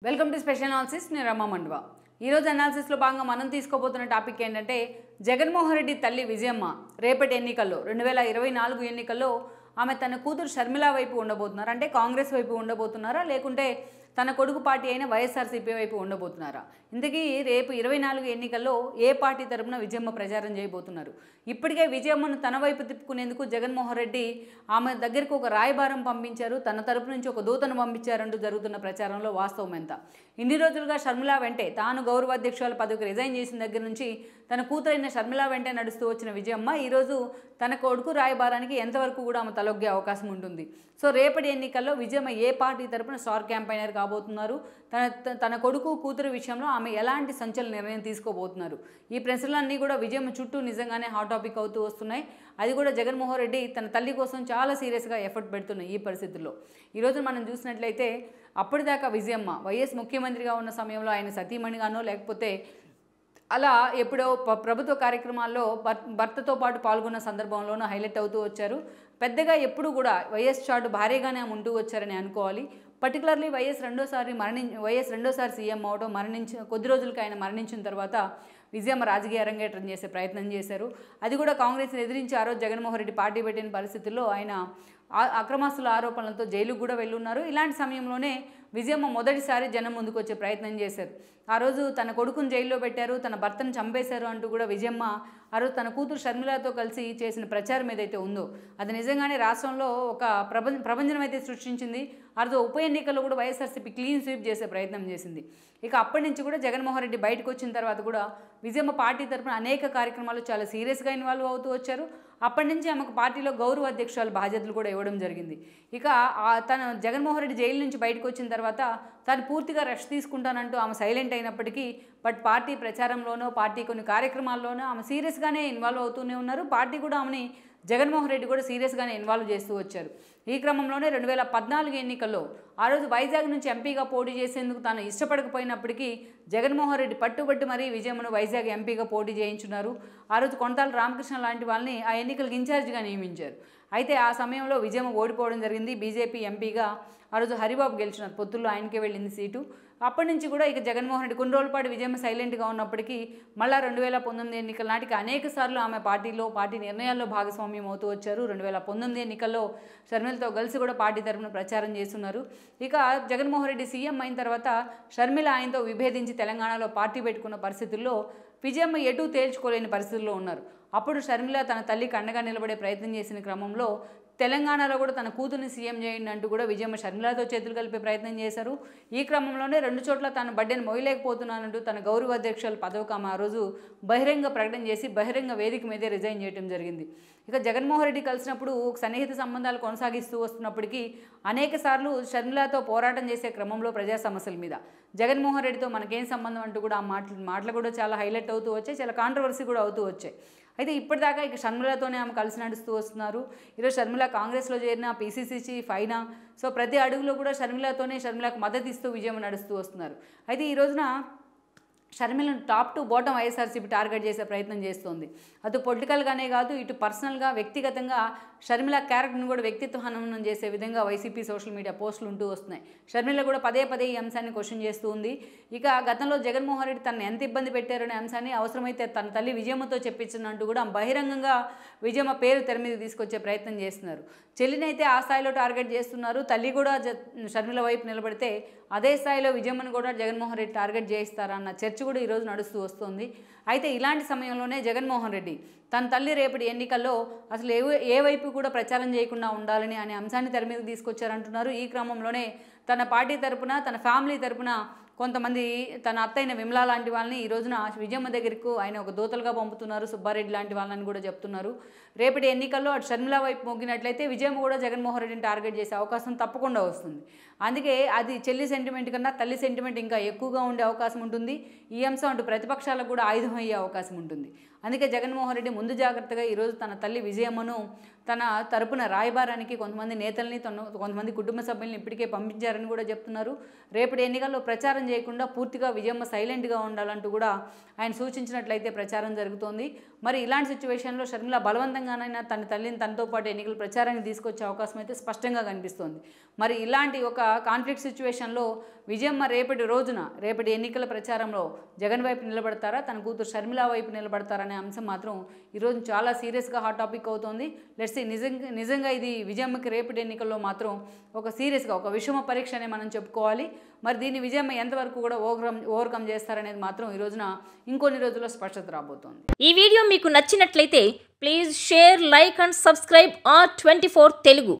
Welcome to special analysis నేను రమా మండవ ఈ రోజు అనాలిసిస్ లో భాగంగా మనం తీసుకోబోతున్న టాపిక్ ఏంటంటే జగన్మోహన్ రెడ్డి తల్లి విజయమ్మ రేపటి ఎన్నికల్లో 2024 ఎన్నికల్లో ఆమె తన కూతురు షర్మిల వైపు ఉండబోతున్నారు అంటే కాంగ్రెస్ వైపు ఉండబోతున్నారా లేకుంటే తన కొడుకు పార్టీ అయిన వైఎస్ఆర్సీపీ వైపు ఉండబోతున్నారా ఇంతకీ రేపు 24 ఎన్నికల్లో ఏ పార్టీ తరపున విజయమ్మ ప్రచారం చేయబోతున్నారు ఇప్పటికే విజయమ్మను తన వైపు తిప్పుకునేందుకు జగన్మోహన్ రెడ్డి ఆమె దగ్గరికి ఒక రాయబారం పంపించారు తన తరపు నుంచి ఒక దూతను పంపించారంటూ జరుగుతున్న ప్రచారంలో వాస్తవం ఎంత ఇన్ని రోజులుగా షర్మిల వెంటే తాను గౌరవాధ్యక్షుల పదవికి రిజైన్ చేసిన దగ్గర నుంచి తన కూతురైన షర్మిల వెంటే నడుస్తూ వచ్చిన విజయమ్మ ఈరోజు తన కొడుకు రాయబారానికి ఎంతవరకు కూడా ఆమె తలొగ్గే అవకాశం ఉంటుంది సో రేపటి ఎన్నికల్లో విజయమ్మ ఏ పార్టీ తరపున స్టార్ క్యాంపైనర్ కాబోతున్నారు తన కొడుకు కూతురు విషయంలో ఆమె ఎలాంటి సంచలన నిర్ణయం తీసుకోబోతున్నారు ఈ ప్రశ్నలన్నీ కూడా విజయమ్మ చుట్టూ నిజంగానే హాట్ టాపిక్ అవుతూ వస్తున్నాయి అది కూడా జగన్మోహన్ రెడ్డి తన తల్లి కోసం చాలా సీరియస్గా ఎఫర్ట్ పెడుతున్నాయి ఈ పరిస్థితుల్లో ఈరోజు మనం చూసినట్లయితే అప్పటిదాకా విజయమ్మ వైఎస్ ముఖ్యమంత్రిగా ఉన్న సమయంలో ఆయన సతీమణిగానో లేకపోతే అలా ఎప్పుడో ప్రభుత్వ కార్యక్రమాల్లో భర్తతో పాటు పాల్గొన్న సందర్భంలోనూ హైలైట్ అవుతూ వచ్చారు పెద్దగా ఎప్పుడు కూడా వైఎస్ చాటు భారీగానే ఉంటూ వచ్చారని అనుకోవాలి పర్టికులర్లీ వైఎస్ రెండోసారి సీఎం అవడం కొద్ది రోజులకి ఆయన మరణించిన తర్వాత విజయమ్మ రాజకీయ అరంగేట్రం చేసే ప్రయత్నం చేశారు అది కూడా కాంగ్రెస్ని ఎదిరించి ఆ రోజు జగన్మోహన్ రెడ్డి పార్టీ పెట్టిన పరిస్థితుల్లో ఆయన అక్రమాస్తుల ఆరోపణలతో జైలుకు కూడా వెళ్ళున్నారు ఇలాంటి సమయంలోనే విజయమ్మ మొదటిసారి జనం ముందుకు వచ్చే ప్రయత్నం చేశారు ఆ రోజు తన కొడుకుని జైల్లో పెట్టారు తన భర్తను చంపేశారు అంటూ కూడా విజయమ్మ ఆ రోజు తన కూతురు షర్మిలతో కలిసి చేసిన ప్రచారం ఏదైతే ఉందో అది నిజంగానే రాష్ట్రంలో ఒక ప్రపంచం అయితే సృష్టించింది ఆ రోజు ఉప ఎన్నికల్లో కూడా వైఎస్ఆర్సీపీ క్లీన్ స్వీప్ చేసే ప్రయత్నం చేసింది ఇక అప్పటి నుంచి కూడా జగన్మోహన్ రెడ్డి బయటకు వచ్చిన తర్వాత కూడా విజయమ్మ పార్టీ తరఫున అనేక కార్యక్రమాలు చాలా సీరియస్గా ఇన్వాల్వ్ అవుతూ వచ్చారు అప్పటి నుంచి ఆమెకు పార్టీలో గౌరవ అధ్యక్షురాలు బాధ్యతలు కూడా ఇవ్వడం జరిగింది ఇక తన జగన్మోహన్ రెడ్డి జైలు నుంచి బయటకు వచ్చిన తర్వాత తాను పూర్తిగా రెస్ట్ తీసుకుంటానంటూ ఆమె సైలెంట్ అయినప్పటికీ బట్ పార్టీ ప్రచారంలోనో పార్టీ కొన్ని కార్యక్రమాల్లోనో ఆమె సీరియస్గానే ఇన్వాల్వ్ అవుతూనే ఉన్నారు పార్టీ కూడా ఆమెని జగన్మోహన్ రెడ్డి కూడా సీరియస్గానే ఇన్వాల్వ్ చేస్తూ వచ్చారు ఈ క్రమంలోనే 2014 ఎన్నికల్లో ఆ రోజు వైజాగ్ నుంచి ఎంపీగా పోటీ చేసేందుకు తాను ఇష్టపడకపోయినప్పటికీ జగన్మోహన్ రెడ్డి పట్టుబట్టి మరీ విజయమ్మను వైజాగ్ ఎంపీగా పోటీ చేయించున్నారు ఆ రోజు కొంతాల రామకృష్ణ లాంటి వాళ్ళని ఆ ఎన్నికలకు ఇన్ఛార్జిగా నియమించారు అయితే ఆ సమయంలో విజయమ్మ ఓడిపోవడం జరిగింది బీజేపీ ఎంపీగా ఆ రోజు హరిబాబు గెలిచినారు పొత్తుల్లో ఆయనకే వెళ్ళింది సీటు అప్పటి నుంచి కూడా ఇక జగన్మోహన్ రెడ్డి కొన్ని రోజుల పాటు విజయమ్మ సైలెంట్గా ఉన్నప్పటికీ మళ్ళీ 2019 ఎన్నికల నాటికి అనేక సార్లు ఆమె పార్టీ నిర్ణయాల్లో భాగస్వామ్యం అవుతూ వచ్చారు 2019 ఎన్నికల్లో షర్మిలతో కలిసి కూడా పార్టీ తరఫున ప్రచారం చేస్తున్నారు ఇక జగన్మోహన్ రెడ్డి సీఎం అయిన తర్వాత షర్మిల ఆయనతో విభేదించి తెలంగాణలో పార్టీ పెట్టుకున్న పరిస్థితుల్లో విజయమ్మ ఎటూ తేల్చుకోలేని పరిస్థితుల్లో ఉన్నారు అప్పుడు షర్మిల తన తల్లికి అండగా నిలబడే ప్రయత్నం చేసిన క్రమంలో తెలంగాణలో కూడా తన కూతుర్ని సీఎం చేయండి అంటూ కూడా విజయమ్మ షర్మిలతో చేతులు కలిపే ప్రయత్నం చేశారు ఈ క్రమంలోనే 2 చోట్ల తాను బడ్డెను మోయలేకపోతున్నానంటూ తన గౌరవ అధ్యక్షుల పదవికి ఆమె ఆ రోజు బహిరంగ ప్రకటన చేసి బహిరంగ వేదిక మీదే రిజైన్ చేయడం జరిగింది ఇక జగన్మోహన్ రెడ్డి కలిసినప్పుడు సన్నిహిత సంబంధాలు కొనసాగిస్తూ వస్తున్నప్పటికీ అనేక సార్లు షర్మిలతో పోరాటం చేసే క్రమంలో ప్రజా సమస్యల మీద జగన్మోహన్ రెడ్డితో మనకేం సంబంధం అంటూ కూడా ఆ మాటలు కూడా చాలా హైలైట్ అవుతూ వచ్చాయి చాలా కాంట్రవర్సీ కూడా అవుతూ వచ్చాయి అయితే ఇప్పటిదాకా ఇక షర్మిలతోనే ఆమె కలిసి నడుస్తూ వస్తున్నారు ఈరోజు షర్మిల కాంగ్రెస్లో చేరిన పీసీసీ చీఫ్ అయినా సో ప్రతి అడుగులో కూడా షర్మిలకు మద్దతు ఇస్తూ విజయం నడుస్తూ వస్తున్నారు అయితే ఈ రోజున షర్మిలను top to bottom YSRCP target చేసే ప్రయత్నం చేస్తోంది అటు పొలిటికల్గానే కాదు ఇటు పర్సనల్గా వ్యక్తిగతంగా షర్మిల క్యారెక్టర్ను కూడా వ్యక్తిత్వ హననం చేసే విధంగా వైసీపీ సోషల్ మీడియా పోస్టులు ఉంటూ వస్తున్నాయి షర్మిల కూడా పదే ఈ అంశాన్ని క్వశ్చన్ చేస్తూ ఉంది ఇక గతంలో జగన్మోహన్ రెడ్డి తనను ఎంత ఇబ్బంది పెట్టారనే అంశాన్ని అవసరమైతే తన తల్లి విజయమ్మతో చెప్పించినంటూ కూడా బహిరంగంగా విజయమ్మ పేరు తెర మీద తీసుకొచ్చే ప్రయత్నం చేస్తున్నారు చెల్లినైతే ఆ స్థాయిలో టార్గెట్ చేస్తున్నారు తల్లి కూడా షర్మిల వైపు నిలబడితే అదే స్థాయిలో విజయమ్మను కూడా జగన్మోహన్ రెడ్డి టార్గెట్ చేయిస్తారన్న చర్చ కూడా ఈరోజు నడుస్తూ వస్తుంది అయితే ఇలాంటి సమయంలోనే జగన్మోహన్ రెడ్డి తన తల్లి రేపటి ఎన్నికల్లో అసలు ఏ వైపు కూడా ప్రచారం చేయకుండా ఉండాలని అనే అంశాన్ని తెర మీద తీసుకొచ్చారంటున్నారు ఈ క్రమంలోనే తన పార్టీ తరపున తన ఫ్యామిలీ తరపున కొంతమంది తన అత్తైన విమలా లాంటి వాళ్ళని ఈ రోజున విజయమ్మ దగ్గరకు ఆయన ఒక దూతలుగా పంపుతున్నారు సుబ్బారెడ్డి లాంటి వాళ్ళని కూడా చెప్తున్నారు రేపటి ఎన్నికల్లో అటు షర్మిల వైపు మొగ్గినట్లయితే విజయమ్మ కూడా జగన్మోహన్ రెడ్డిని టార్గెట్ చేసే అవకాశం తప్పకుండా వస్తుంది అందుకే అది చెల్లి సెంటిమెంట్ కన్నా తల్లి సెంటిమెంట్ ఇంకా ఎక్కువగా ఉండే అవకాశం ఉంటుంది ఈ అంశం అటు ప్రతిపక్షాలకు కూడా ఆయుధం అయ్యే అవకాశం ఉంటుంది అందుకే జగన్మోహన్ రెడ్డి ముందు జాగ్రత్తగా ఈరోజు తన తల్లి విజయమ్మను తన తరపున రాయబారానికి కొంతమంది నేతల్ని కొంతమంది కుటుంబ సభ్యుల్ని ఇప్పటికే పంపించారని కూడా చెప్తున్నారు రేపటి ఎన్నికల్లో ప్రచారం చేయకుండా పూర్తిగా విజయమ్మ సైలెంట్గా ఉండాలంటూ కూడా ఆయన సూచించినట్లయితే ప్రచారం జరుగుతోంది మరి ఇలాంటి సిచ్యువేషన్లో షర్మిల బలవంతంగానైనా తన తల్లిని తనతో పాటు ఎన్నికల ప్రచారానికి తీసుకొచ్చే అవకాశం అయితే స్పష్టంగా కనిపిస్తోంది. మరి ఇలాంటి ఒక కాన్ఫ్లిక్ట్ సిచ్యువేషన్లో విజయమ్మ రేపటి ఎన్నికల ప్రచారంలో జగన్ వైపు నిలబడతారా, తన కూతురు షర్మిల వైపు నిలబడతారనే అంశం మాత్రం ఈరోజు చాలా సీరియస్గా హాట్ టాపిక్ అవుతోంది. లెట్స్ సీ నిజంగా ఇది విజయమ్మకి రేపటి ఎన్నికల్లో మాత్రం ఒక సీరియస్గా ఒక విషమ పరీక్ష అనే మనం చెప్పుకోవాలి. మరి దీన్ని విజయమ్మ ఎంతవరకు కూడా ఓవర్కమ్ చేస్తారనేది మాత్రం ఈ రోజున ఇంకొన్ని రోజుల్లో స్పష్టత రాబోతోంది. ఈ వీడియో మీకు నచ్చినట్లయితే please share, like and subscribe R24 Telugu.